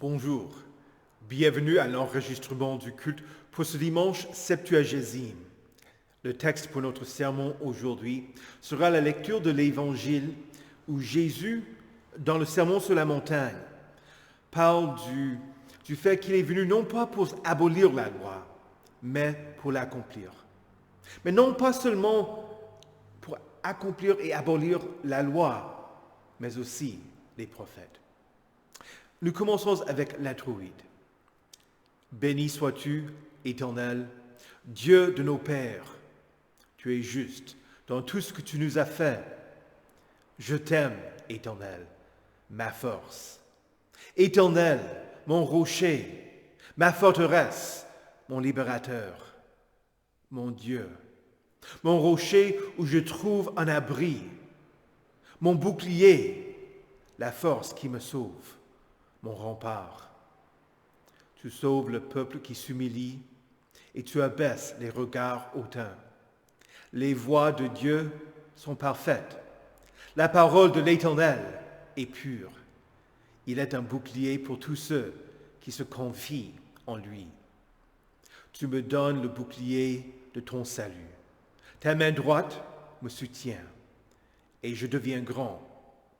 Bonjour, bienvenue à l'enregistrement du culte pour ce dimanche septuagésime. Le texte pour notre sermon aujourd'hui sera la lecture de l'Évangile où Jésus, dans le sermon sur la montagne, parle du fait qu'il est venu non pas pour abolir la loi, mais pour l'accomplir. Mais non pas seulement pour accomplir et abolir la loi, mais aussi les prophètes. Nous commençons avec l'introïde. Béni sois-tu, Éternel, Dieu de nos pères. Tu es juste dans tout ce que tu nous as fait. Je t'aime, Éternel, ma force. Éternel, mon rocher, ma forteresse, mon libérateur, mon Dieu, mon rocher où je trouve un abri, mon bouclier, la force qui me sauve, mon rempart. Tu sauves le peuple qui s'humilie et tu abaisses les regards hautains. Les voies de Dieu sont parfaites. La parole de l'Éternel est pure. Il est un bouclier pour tous ceux qui se confient en lui. Tu me donnes le bouclier de ton salut. Ta main droite me soutient et je deviens grand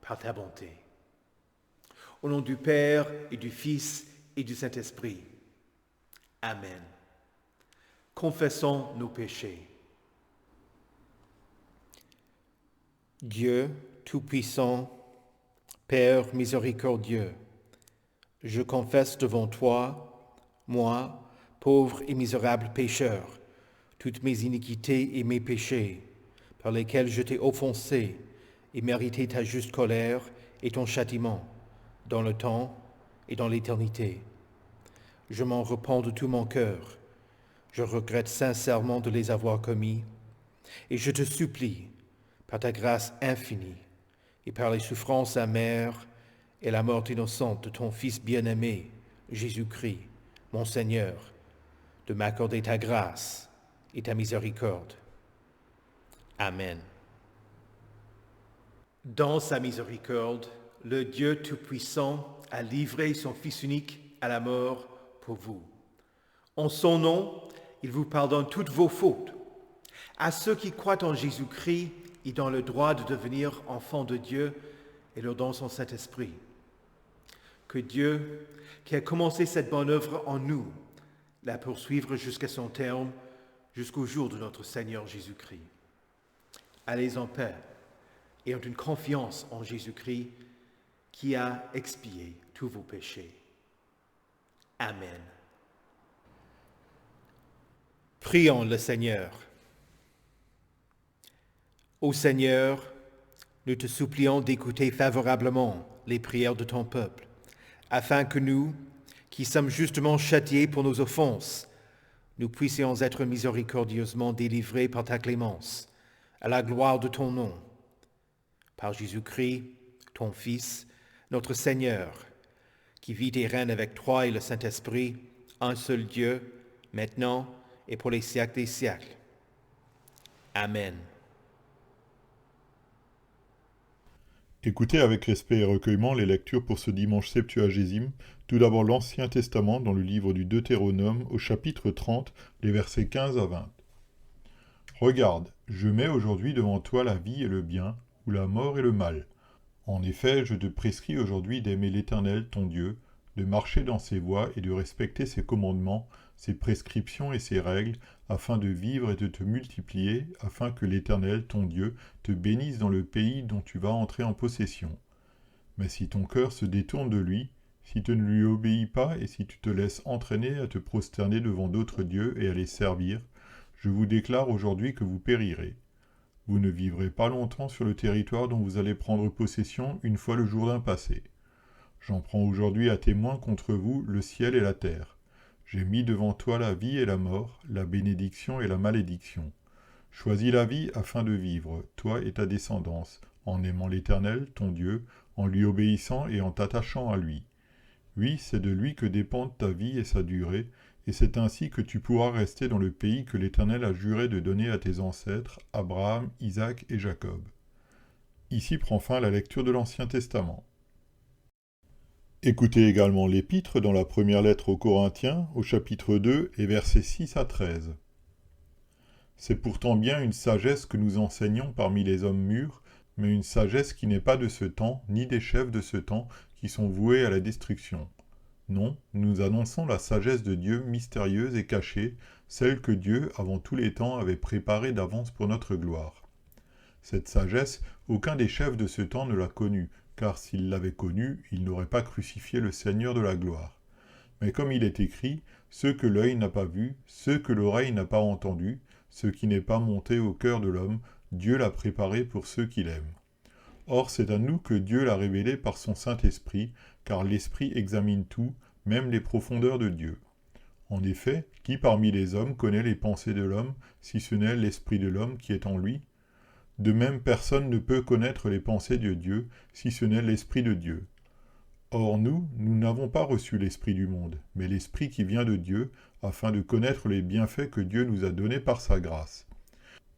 par ta bonté. Au nom du Père et du Fils et du Saint-Esprit. Amen. Confessons nos péchés. Dieu Tout-Puissant, Père miséricordieux, je confesse devant toi, moi, pauvre et misérable pécheur, toutes mes iniquités et mes péchés, par lesquels je t'ai offensé et mérité ta juste colère et ton châtiment, dans le temps et dans l'éternité. Je m'en repens de tout mon cœur. Je regrette sincèrement de les avoir commis, et je te supplie, par ta grâce infinie, et par les souffrances amères et la mort innocente de ton Fils bien-aimé, Jésus-Christ, mon Seigneur, de m'accorder ta grâce et ta miséricorde. Amen. Dans sa miséricorde, le Dieu Tout-Puissant a livré son Fils unique à la mort pour vous. En son nom, il vous pardonne toutes vos fautes. À ceux qui croient en Jésus-Christ, il donne le droit de devenir enfants de Dieu et leur donne son Saint-Esprit. Que Dieu, qui a commencé cette bonne œuvre en nous, la poursuivre jusqu'à son terme, jusqu'au jour de notre Seigneur Jésus-Christ. Allez en paix et en une confiance en Jésus-Christ qui a expié tous vos péchés. Amen. Prions le Seigneur. Ô Seigneur, nous te supplions d'écouter favorablement les prières de ton peuple, afin que nous, qui sommes justement châtiés pour nos offenses, nous puissions être miséricordieusement délivrés par ta clémence, à la gloire de ton nom. Par Jésus-Christ, ton Fils, notre Seigneur, qui vit et règne avec toi et le Saint-Esprit, un seul Dieu, maintenant et pour les siècles des siècles. Amen. Écoutez avec respect et recueillement les lectures pour ce dimanche septuagésime, tout d'abord l'Ancien Testament dans le livre du Deutéronome au chapitre 30, les versets 15 à 20. Regarde, je mets aujourd'hui devant toi la vie et le bien, ou la mort et le mal. En effet, je te prescris aujourd'hui d'aimer l'Éternel ton Dieu, de marcher dans ses voies et de respecter ses commandements, ses prescriptions et ses règles, afin de vivre et de te multiplier, afin que l'Éternel ton Dieu te bénisse dans le pays dont tu vas entrer en possession. Mais si ton cœur se détourne de lui, si tu ne lui obéis pas et si tu te laisses entraîner à te prosterner devant d'autres dieux et à les servir, je vous déclare aujourd'hui que vous périrez. Vous ne vivrez pas longtemps sur le territoire dont vous allez prendre possession une fois le Jourdain passé. J'en prends aujourd'hui à témoin contre vous le ciel et la terre. J'ai mis devant toi la vie et la mort, la bénédiction et la malédiction. Choisis la vie afin de vivre, toi et ta descendance, en aimant l'Éternel, ton Dieu, en lui obéissant et en t'attachant à lui. Oui, c'est de lui que dépendent ta vie et sa durée, et c'est ainsi que tu pourras rester dans le pays que l'Éternel a juré de donner à tes ancêtres, Abraham, Isaac et Jacob. Ici prend fin la lecture de l'Ancien Testament. Écoutez également l'épître dans la première lettre aux Corinthiens, au chapitre 2 et versets 6 à 13. C'est pourtant bien une sagesse que nous enseignons parmi les hommes mûrs, mais une sagesse qui n'est pas de ce temps, ni des chefs de ce temps, qui sont voués à la destruction. Non, nous annonçons la sagesse de Dieu mystérieuse et cachée, celle que Dieu, avant tous les temps, avait préparée d'avance pour notre gloire. Cette sagesse, aucun des chefs de ce temps ne l'a connue, car s'il l'avait connue, il n'aurait pas crucifié le Seigneur de la gloire. Mais comme il est écrit, ce que l'œil n'a pas vu, ce que l'oreille n'a pas entendu, ce qui n'est pas monté au cœur de l'homme, Dieu l'a préparé pour ceux qu'il aime. Or c'est à nous que Dieu l'a révélé par son Saint-Esprit, car l'Esprit examine tout, même les profondeurs de Dieu. En effet, qui parmi les hommes connaît les pensées de l'homme, si ce n'est l'Esprit de l'homme qui est en lui ? De même, personne ne peut connaître les pensées de Dieu, si ce n'est l'Esprit de Dieu. Or nous n'avons pas reçu l'Esprit du monde, mais l'Esprit qui vient de Dieu, afin de connaître les bienfaits que Dieu nous a donnés par sa grâce.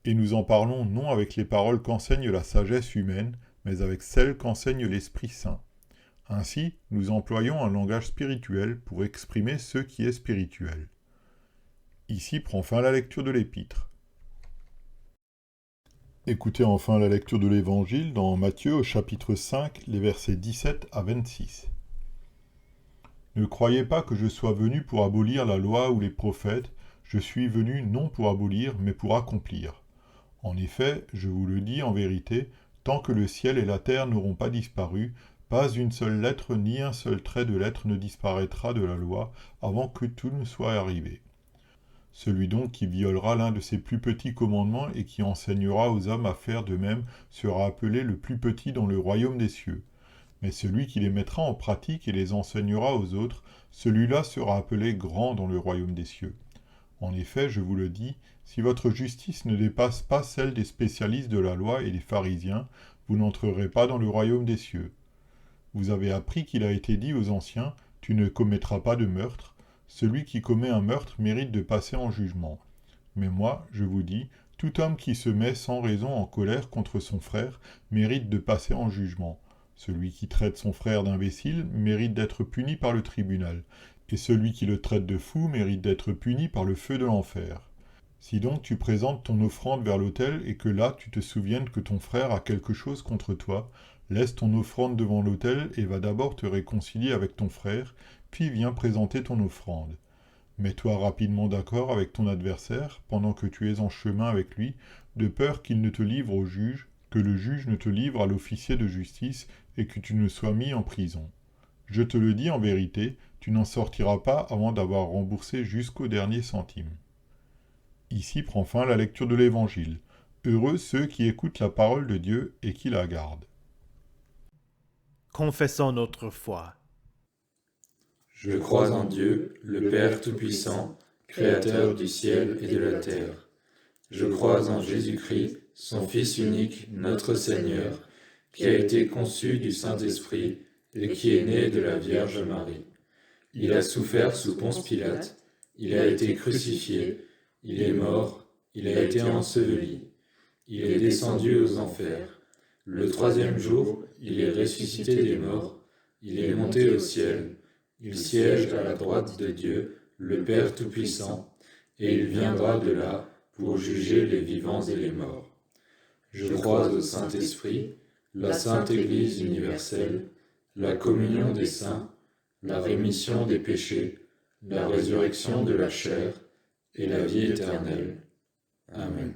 Et nous en parlons non avec les paroles qu'enseigne la sagesse humaine, mais avec celles qu'enseigne l'Esprit Saint. Ainsi, nous employons un langage spirituel pour exprimer ce qui est spirituel. Ici prend fin la lecture de l'Épître. Écoutez enfin la lecture de l'Évangile dans Matthieu au chapitre 5, les versets 17 à 26. Ne croyez pas que je sois venu pour abolir la loi ou les prophètes, je suis venu non pour abolir, mais pour accomplir. En effet, je vous le dis en vérité, tant que le ciel et la terre n'auront pas disparu, pas une seule lettre ni un seul trait de lettre ne disparaîtra de la loi avant que tout ne soit arrivé. Celui donc qui violera l'un de ces plus petits commandements et qui enseignera aux hommes à faire de même sera appelé le plus petit dans le royaume des cieux. Mais celui qui les mettra en pratique et les enseignera aux autres, celui-là sera appelé grand dans le royaume des cieux. En effet, je vous le dis, si votre justice ne dépasse pas celle des spécialistes de la loi et des pharisiens, vous n'entrerez pas dans le royaume des cieux. Vous avez appris qu'il a été dit aux anciens, « Tu ne commettras pas de meurtre ». Celui qui commet un meurtre mérite de passer en jugement. Mais moi, je vous dis, tout homme qui se met sans raison en colère contre son frère mérite de passer en jugement. Celui qui traite son frère d'imbécile mérite d'être puni par le tribunal, et celui qui le traite de fou mérite d'être puni par le feu de l'enfer. Si donc tu présentes ton offrande vers l'autel et que là tu te souviennes que ton frère a quelque chose contre toi, laisse ton offrande devant l'autel et va d'abord te réconcilier avec ton frère, puis viens présenter ton offrande. Mets-toi rapidement d'accord avec ton adversaire pendant que tu es en chemin avec lui, de peur qu'il ne te livre au juge, que le juge ne te livre à l'officier de justice et que tu ne sois mis en prison. Je te le dis en vérité, tu n'en sortiras pas avant d'avoir remboursé jusqu'au dernier centime. Ici prend fin la lecture de l'Évangile. Heureux ceux qui écoutent la parole de Dieu et qui la gardent. Confessons notre foi. Je crois en Dieu, le Père Tout-Puissant, Créateur du ciel et de la terre. Je crois en Jésus-Christ, son Fils unique, notre Seigneur, qui a été conçu du Saint-Esprit et qui est né de la Vierge Marie. Il a souffert sous Ponce Pilate, il a été crucifié, il est mort, il a été enseveli, il est descendu aux enfers. Le troisième jour, il est ressuscité des morts, il est monté au ciel, il siège à la droite de Dieu, le Père Tout-Puissant, et il viendra de là pour juger les vivants et les morts. Je crois au Saint-Esprit, la Sainte Église universelle, la communion des saints, la rémission des péchés, la résurrection de la chair et la vie éternelle. Amen.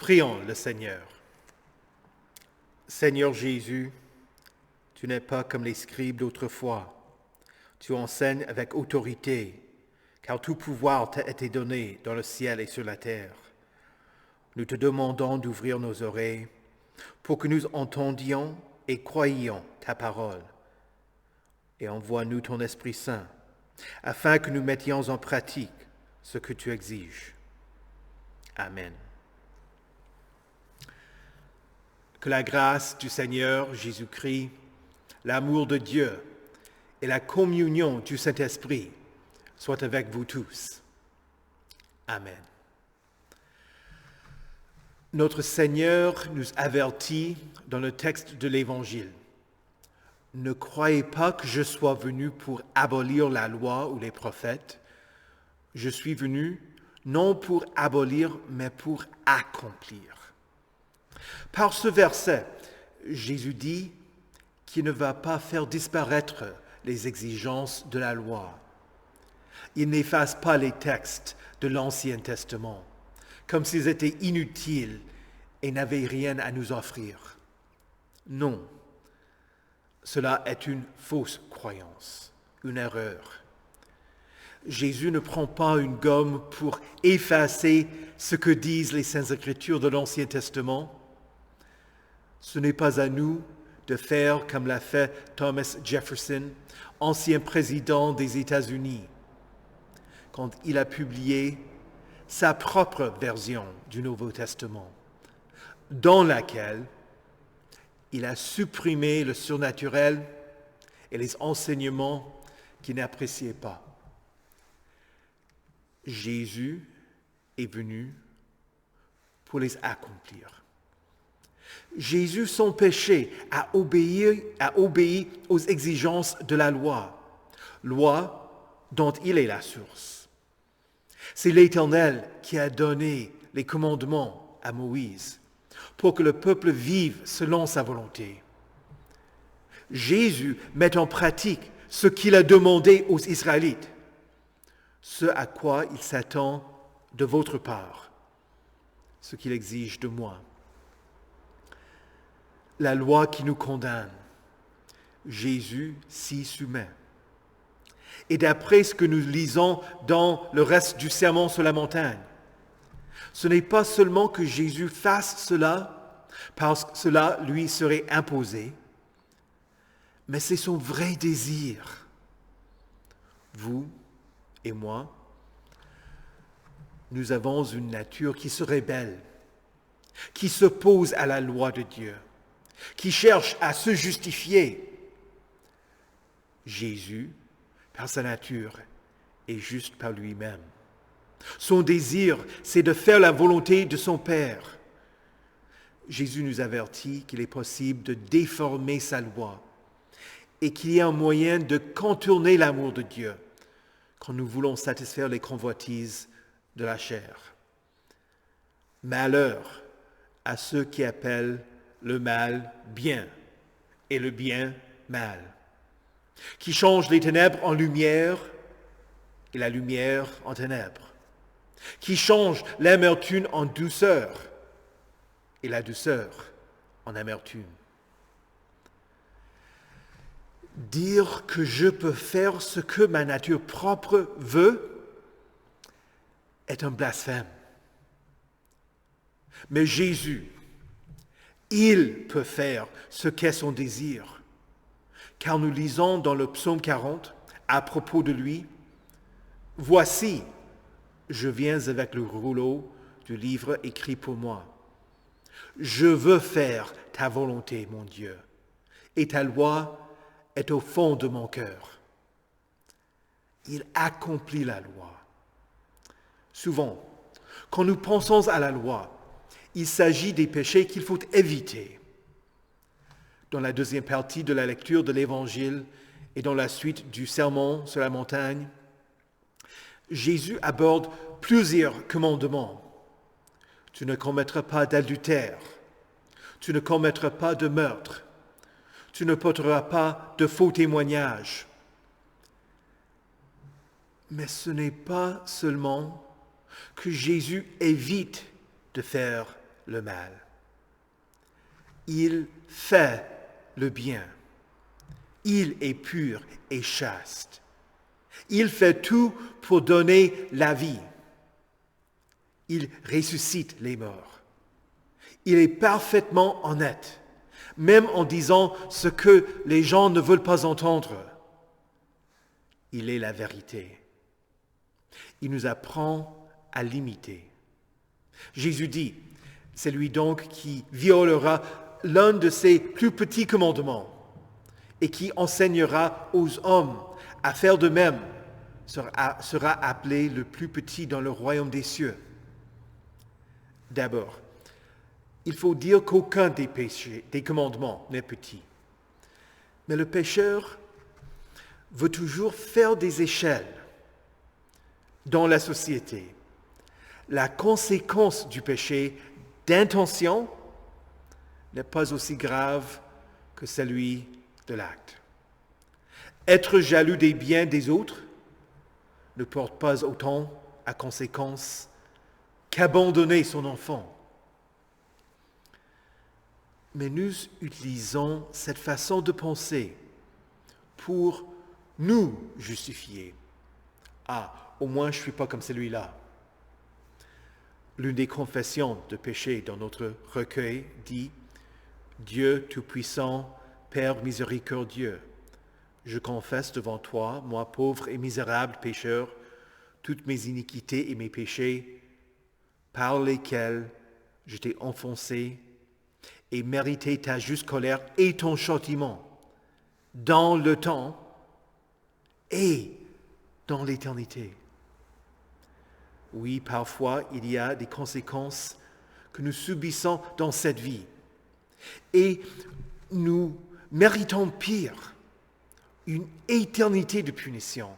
Prions le Seigneur. Seigneur Jésus, tu n'es pas comme les scribes d'autrefois. Tu enseignes avec autorité, car tout pouvoir t'a été donné dans le ciel et sur la terre. Nous te demandons d'ouvrir nos oreilles pour que nous entendions et croyions ta parole. Et envoie-nous ton Esprit Saint, afin que nous mettions en pratique ce que tu exiges. Amen. Que la grâce du Seigneur Jésus-Christ, l'amour de Dieu et la communion du Saint-Esprit soient avec vous tous. Amen. Notre Seigneur nous avertit dans le texte de l'Évangile. Ne croyez pas que je sois venu pour abolir la loi ou les prophètes. Je suis venu non pour abolir, mais pour accomplir. Par ce verset, Jésus dit qu'il ne va pas faire disparaître les exigences de la loi. Il n'efface pas les textes de l'Ancien Testament, comme s'ils étaient inutiles et n'avaient rien à nous offrir. Non, cela est une fausse croyance, une erreur. Jésus ne prend pas une gomme pour effacer ce que disent les Saintes Écritures de l'Ancien Testament. Ce n'est pas à nous de faire comme l'a fait Thomas Jefferson, ancien président des États-Unis, quand il a publié sa propre version du Nouveau Testament, dans laquelle il a supprimé le surnaturel et les enseignements qu'il n'appréciait pas. Jésus est venu pour les accomplir. Jésus, sans péché, a obéi aux exigences de la loi dont il est la source. C'est l'Éternel qui a donné les commandements à Moïse pour que le peuple vive selon sa volonté. Jésus met en pratique ce qu'il a demandé aux Israélites, ce à quoi il s'attend de votre part, ce qu'il exige de moi. La loi qui nous condamne, Jésus s'y soumet. Et d'après ce que nous lisons dans le reste du Sermon sur la montagne, ce n'est pas seulement que Jésus fasse cela parce que cela lui serait imposé, mais c'est son vrai désir. Vous et moi, nous avons une nature qui se rebelle, qui s'oppose à la loi de Dieu, qui cherche à se justifier. Jésus, par sa nature, est juste par lui-même. Son désir, c'est de faire la volonté de son Père. Jésus nous avertit qu'il est possible de déformer sa loi et qu'il y a un moyen de contourner l'amour de Dieu quand nous voulons satisfaire les convoitises de la chair. Malheur à ceux qui appellent le mal bien et le bien mal, qui changent les ténèbres en lumière et la lumière en ténèbres, qui changent l'amertume en douceur et la douceur en amertume. Dire que je peux faire ce que ma nature propre veut est un blasphème. Mais Jésus, il peut faire ce qu'est son désir. Car nous lisons dans le psaume 40, à propos de lui, « Voici, je viens avec le rouleau du livre écrit pour moi. Je veux faire ta volonté, mon Dieu, et ta loi est au fond de mon cœur. » Il accomplit la loi. Souvent, quand nous pensons à la loi, il s'agit des péchés qu'il faut éviter. Dans la deuxième partie de la lecture de l'Évangile et dans la suite du Sermon sur la montagne, Jésus aborde plusieurs commandements. Tu ne commettras pas d'adultère. Tu ne commettras pas de meurtre. Tu ne porteras pas de faux témoignages. Mais ce n'est pas seulement que Jésus évite de faire le mal. Il fait le bien. Il est pur et chaste. Il fait tout pour donner la vie. Il ressuscite les morts. Il est parfaitement honnête, même en disant ce que les gens ne veulent pas entendre. Il est la vérité. Il nous apprend à l'imiter. Jésus dit, c'est lui donc qui violera l'un de ses plus petits commandements et qui enseignera aux hommes à faire de même sera appelé le plus petit dans le royaume des cieux. D'abord, il faut dire qu'aucun des commandements n'est petit. Mais le pécheur veut toujours faire des échelles dans la société. La conséquence du péché d'intention n'est pas aussi grave que celui de l'acte. Être jaloux des biens des autres ne porte pas autant à conséquence qu'abandonner son enfant. Mais nous utilisons cette façon de penser pour nous justifier. Ah, au moins je ne suis pas comme celui-là. L'une des confessions de péché dans notre recueil dit « Dieu Tout-Puissant, Père miséricordieux, je confesse devant toi, moi pauvre et misérable pécheur, toutes mes iniquités et mes péchés, par lesquels je t'ai enfoncé et mérité ta juste colère et ton châtiment dans le temps et dans l'éternité. » Oui, parfois, il y a des conséquences que nous subissons dans cette vie. Et nous méritons pire, une éternité de punition.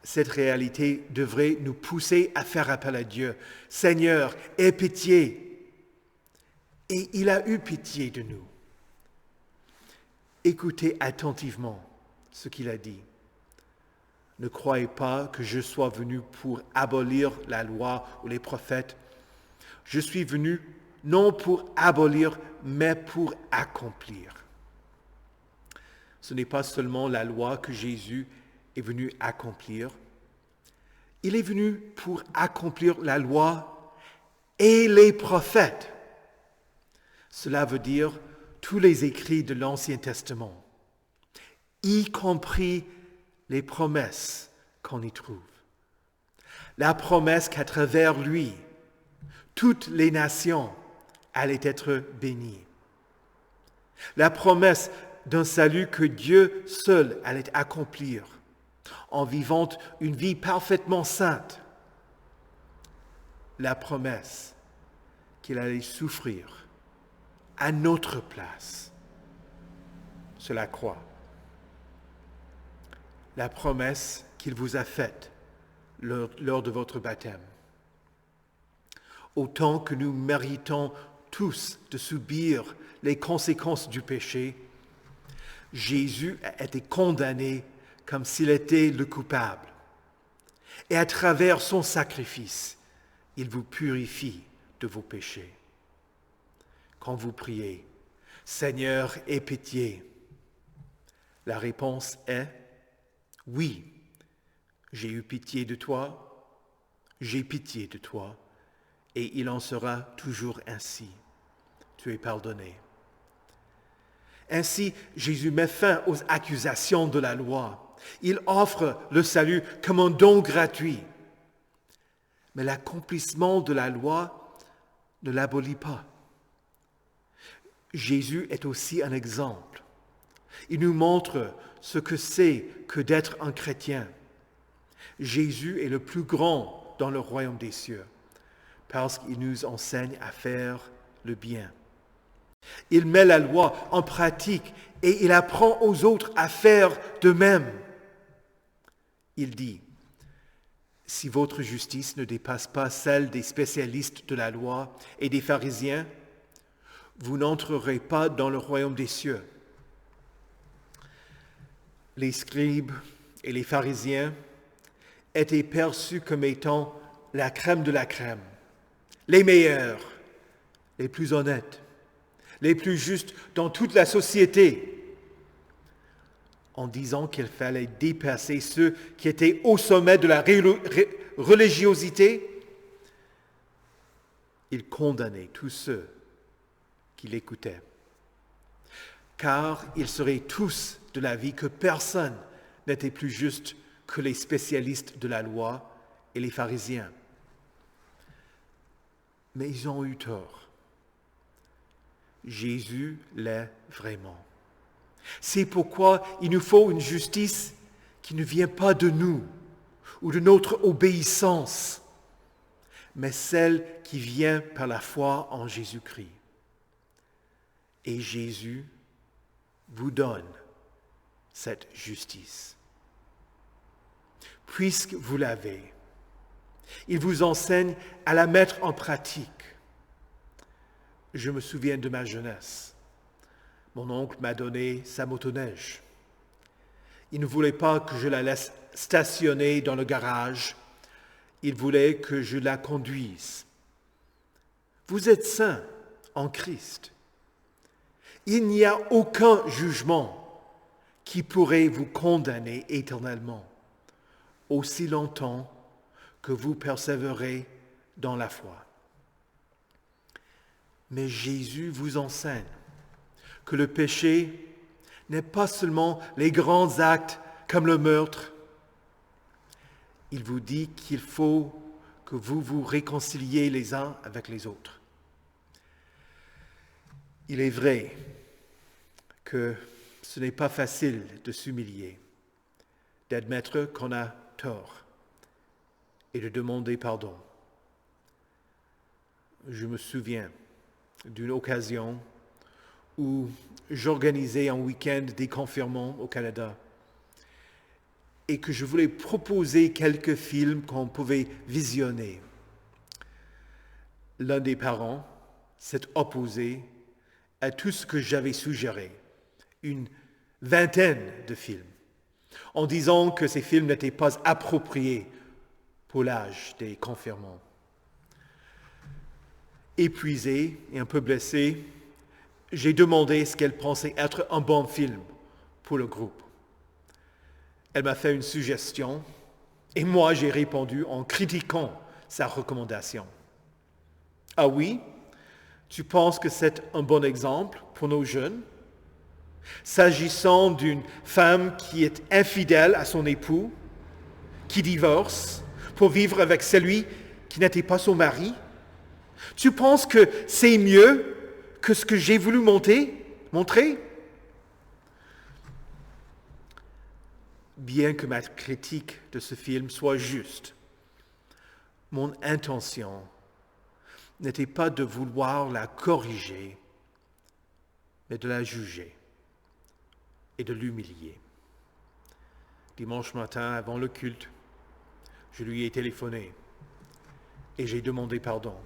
Cette réalité devrait nous pousser à faire appel à Dieu. Seigneur, aie pitié. Et il a eu pitié de nous. Écoutez attentivement ce qu'il a dit. Ne croyez pas que je sois venu pour abolir la loi ou les prophètes. Je suis venu non pour abolir, mais pour accomplir. Ce n'est pas seulement la loi que Jésus est venu accomplir. Il est venu pour accomplir la loi et les prophètes. Cela veut dire tous les écrits de l'Ancien Testament, y compris les promesses qu'on y trouve. La promesse qu'à travers lui, toutes les nations allaient être bénies. La promesse d'un salut que Dieu seul allait accomplir en vivant une vie parfaitement sainte. La promesse qu'il allait souffrir à notre place sur la croix. La promesse qu'il vous a faite lors de votre baptême. Autant que nous méritons tous de subir les conséquences du péché, Jésus a été condamné comme s'il était le coupable. Et à travers son sacrifice, il vous purifie de vos péchés. Quand vous priez, « Seigneur, aie pitié », la réponse est « Oui, j'ai eu pitié de toi, j'ai pitié de toi, et il en sera toujours ainsi. Tu es pardonné. » Ainsi, Jésus met fin aux accusations de la loi. Il offre le salut comme un don gratuit. Mais l'accomplissement de la loi ne l'abolit pas. Jésus est aussi un exemple. Il nous montre ce que c'est que d'être un chrétien. Jésus est le plus grand dans le royaume des cieux parce qu'il nous enseigne à faire le bien. Il met la loi en pratique et il apprend aux autres à faire de même. Il dit, « Si votre justice ne dépasse pas celle des spécialistes de la loi et des pharisiens, vous n'entrerez pas dans le royaume des cieux. » Les scribes et les pharisiens étaient perçus comme étant la crème de la crème, les meilleurs, les plus honnêtes, les plus justes dans toute la société, en disant qu'il fallait dépasser ceux qui étaient au sommet de la religiosité. Il condamnait tous ceux qui l'écoutaient, car ils seraient tous de l'avis que personne n'était plus juste que les spécialistes de la loi et les pharisiens. Mais ils ont eu tort. Jésus l'est vraiment. C'est pourquoi il nous faut une justice qui ne vient pas de nous ou de notre obéissance, mais celle qui vient par la foi en Jésus-Christ. Et Jésus vous donne cette justice. Puisque vous l'avez, il vous enseigne à la mettre en pratique. Je me souviens de ma jeunesse. Mon oncle m'a donné sa motoneige. Il ne voulait pas que je la laisse stationner dans le garage. Il voulait que je la conduise. Vous êtes saints en Christ. Il n'y a aucun jugement qui pourrait vous condamner éternellement, aussi longtemps que vous persévérez dans la foi. Mais Jésus vous enseigne que le péché n'est pas seulement les grands actes comme le meurtre. Il vous dit qu'il faut que vous vous réconciliez les uns avec les autres. Il est vrai que ce n'est pas facile de s'humilier, d'admettre qu'on a tort et de demander pardon. Je me souviens d'une occasion où j'organisais un week-end des confirmants au Canada et que je voulais proposer quelques films qu'on pouvait visionner. L'un des parents s'est opposé à tout ce que j'avais suggéré, une vingtaine de films, en disant que ces films n'étaient pas appropriés pour l'âge des confirmants. Épuisé et un peu blessé, j'ai demandé ce qu'elle pensait être un bon film pour le groupe. Elle m'a fait une suggestion et moi j'ai répondu en critiquant sa recommandation. Ah oui, tu penses que c'est un bon exemple pour nos jeunes? S'agissant d'une femme qui est infidèle à son époux, qui divorce pour vivre avec celui qui n'était pas son mari, tu penses que c'est mieux que ce que j'ai voulu montrer? Bien que ma critique de ce film soit juste, mon intention n'était pas de vouloir la corriger, mais de la juger et de l'humilier. Dimanche matin, avant le culte, je lui ai téléphoné et j'ai demandé pardon.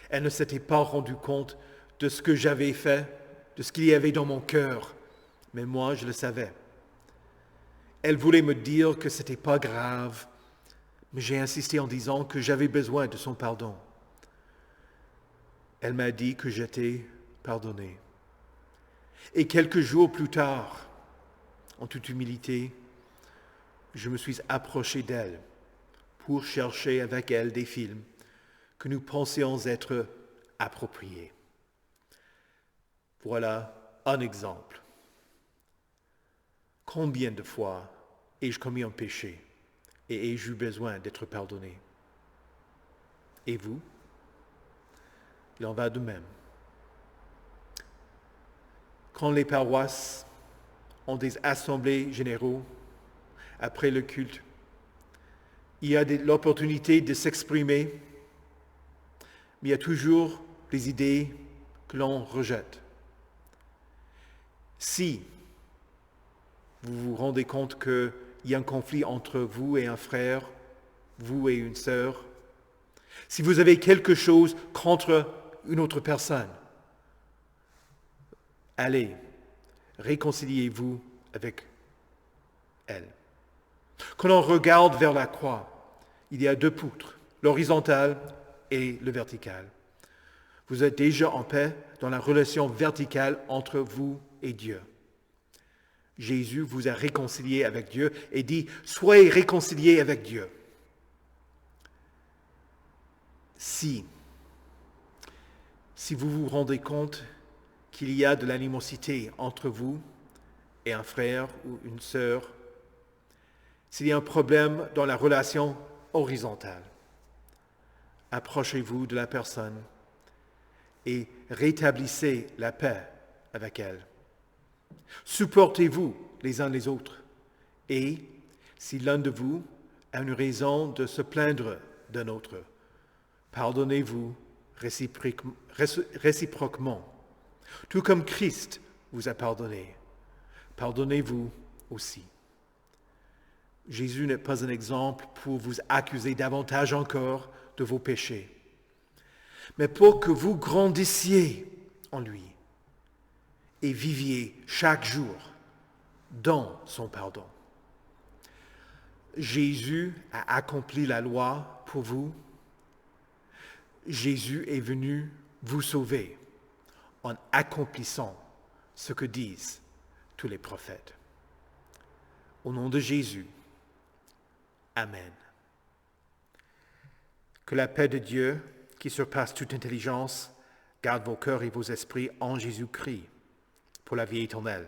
Elle ne s'était pas rendue compte de ce que j'avais fait, de ce qu'il y avait dans mon cœur, mais moi, je le savais. Elle voulait me dire que ce n'était pas grave, mais j'ai insisté en disant que j'avais besoin de son pardon. Elle m'a dit que j'étais pardonné. Et quelques jours plus tard, en toute humilité, je me suis approché d'elle pour chercher avec elle des films que nous pensions être appropriés. Voilà un exemple. Combien de fois ai-je commis un péché et ai-je eu besoin d'être pardonné? Et vous? Il en va de même. Quand les paroisses ont des assemblées généraux après le culte, il y a l'opportunité de s'exprimer, mais il y a toujours des idées que l'on rejette. Si vous vous rendez compte qu'il y a un conflit entre vous et un frère, vous et une sœur, si vous avez quelque chose contre une autre personne, allez, réconciliez-vous avec elle. Quand on regarde vers la croix, il y a deux poutres, l'horizontale et le vertical. Vous êtes déjà en paix dans la relation verticale entre vous et Dieu. Jésus vous a réconcilié avec Dieu et dit « Soyez réconciliés avec Dieu ». Si vous vous rendez compte qu'il y a de l'animosité entre vous et un frère ou une sœur, s'il y a un problème dans la relation horizontale, approchez-vous de la personne et rétablissez la paix avec elle. Supportez-vous les uns les autres et, si l'un de vous a une raison de se plaindre d'un autre, pardonnez-vous réciproquement. Tout comme Christ vous a pardonné, pardonnez-vous aussi. Jésus n'est pas un exemple pour vous accuser davantage encore de vos péchés, mais pour que vous grandissiez en lui et viviez chaque jour dans son pardon. Jésus a accompli la loi pour vous. Jésus est venu vous sauver en accomplissant ce que disent tous les prophètes. Au nom de Jésus, Amen. Que la paix de Dieu, qui surpasse toute intelligence, garde vos cœurs et vos esprits en Jésus-Christ pour la vie éternelle.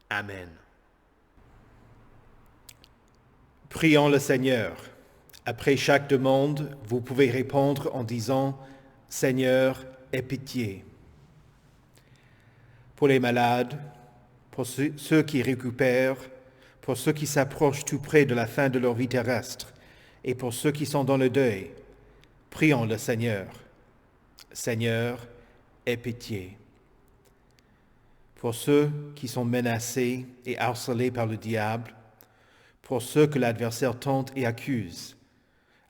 Amen. Prions le Seigneur. Après chaque demande, vous pouvez répondre en disant « Seigneur, aie pitié ». Pour les malades, pour ceux qui récupèrent, pour ceux qui s'approchent tout près de la fin de leur vie terrestre et pour ceux qui sont dans le deuil, prions le Seigneur. Seigneur, aie pitié. Pour ceux qui sont menacés et harcelés par le diable, pour ceux que l'adversaire tente et accuse,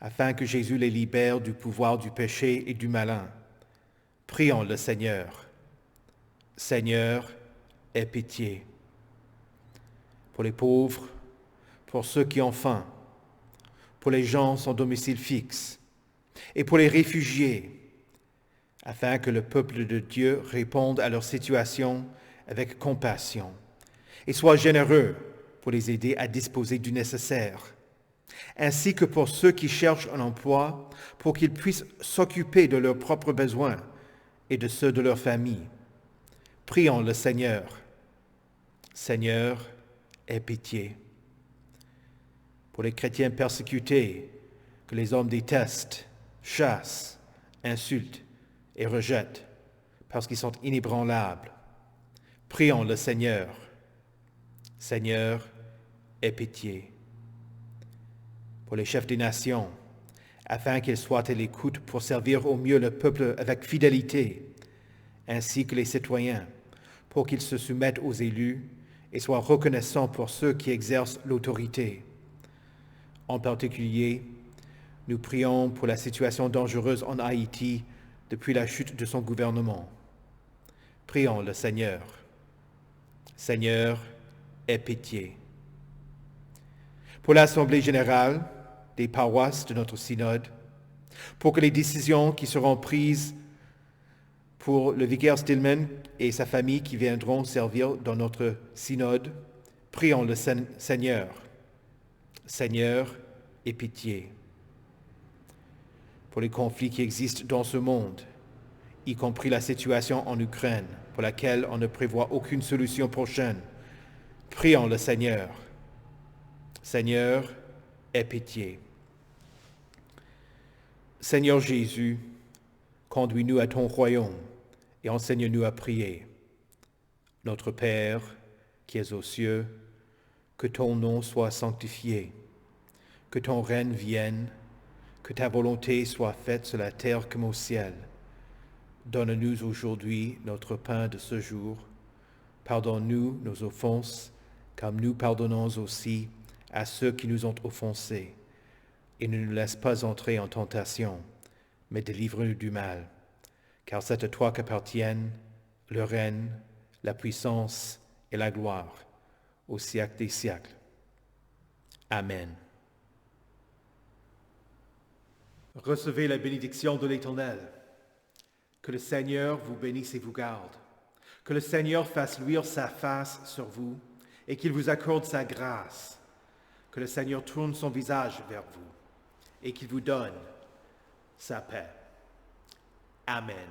afin que Jésus les libère du pouvoir du péché et du malin, prions le Seigneur. Seigneur, aie pitié. Pour les pauvres, pour ceux qui ont faim, pour les gens sans domicile fixe, et pour les réfugiés, afin que le peuple de Dieu réponde à leur situation avec compassion et soit généreux pour les aider à disposer du nécessaire, ainsi que pour ceux qui cherchent un emploi pour qu'ils puissent s'occuper de leurs propres besoins et de ceux de leur famille. Prions le Seigneur. Seigneur, aie pitié. Pour les chrétiens persécutés, que les hommes détestent, chassent, insultent et rejettent, parce qu'ils sont inébranlables, prions le Seigneur. Seigneur, aie pitié. Pour les chefs des nations, afin qu'ils soient à l'écoute pour servir au mieux le peuple avec fidélité, ainsi que les citoyens, pour qu'ils se soumettent aux élus et soient reconnaissants pour ceux qui exercent l'autorité. En particulier, nous prions pour la situation dangereuse en Haïti depuis la chute de son gouvernement. Prions le Seigneur. Seigneur, aie pitié. Pour l'Assemblée générale des paroisses de notre synode, pour que les décisions qui seront prises pour le vicaire Stillman et sa famille qui viendront servir dans notre synode, prions le Seigneur. Seigneur, aie pitié. Pour les conflits qui existent dans ce monde, y compris la situation en Ukraine, pour laquelle on ne prévoit aucune solution prochaine, prions le Seigneur. Seigneur, aie pitié. Seigneur Jésus, conduis-nous à ton royaume et enseigne-nous à prier. Notre Père, qui es aux cieux, que ton nom soit sanctifié, que ton règne vienne, que ta volonté soit faite sur la terre comme au ciel. Donne-nous aujourd'hui notre pain de ce jour. Pardonne-nous nos offenses, comme nous pardonnons aussi à ceux qui nous ont offensés. Et ne nous laisse pas entrer en tentation, mais délivre-nous du mal. Car c'est à toi qu'appartiennent le règne, la puissance et la gloire, au siècle des siècles. Amen. Recevez la bénédiction de l'Éternel. Que le Seigneur vous bénisse et vous garde. Que le Seigneur fasse luire sa face sur vous et qu'il vous accorde sa grâce. Que le Seigneur tourne son visage vers vous et qu'il vous donne sa paix. Amen.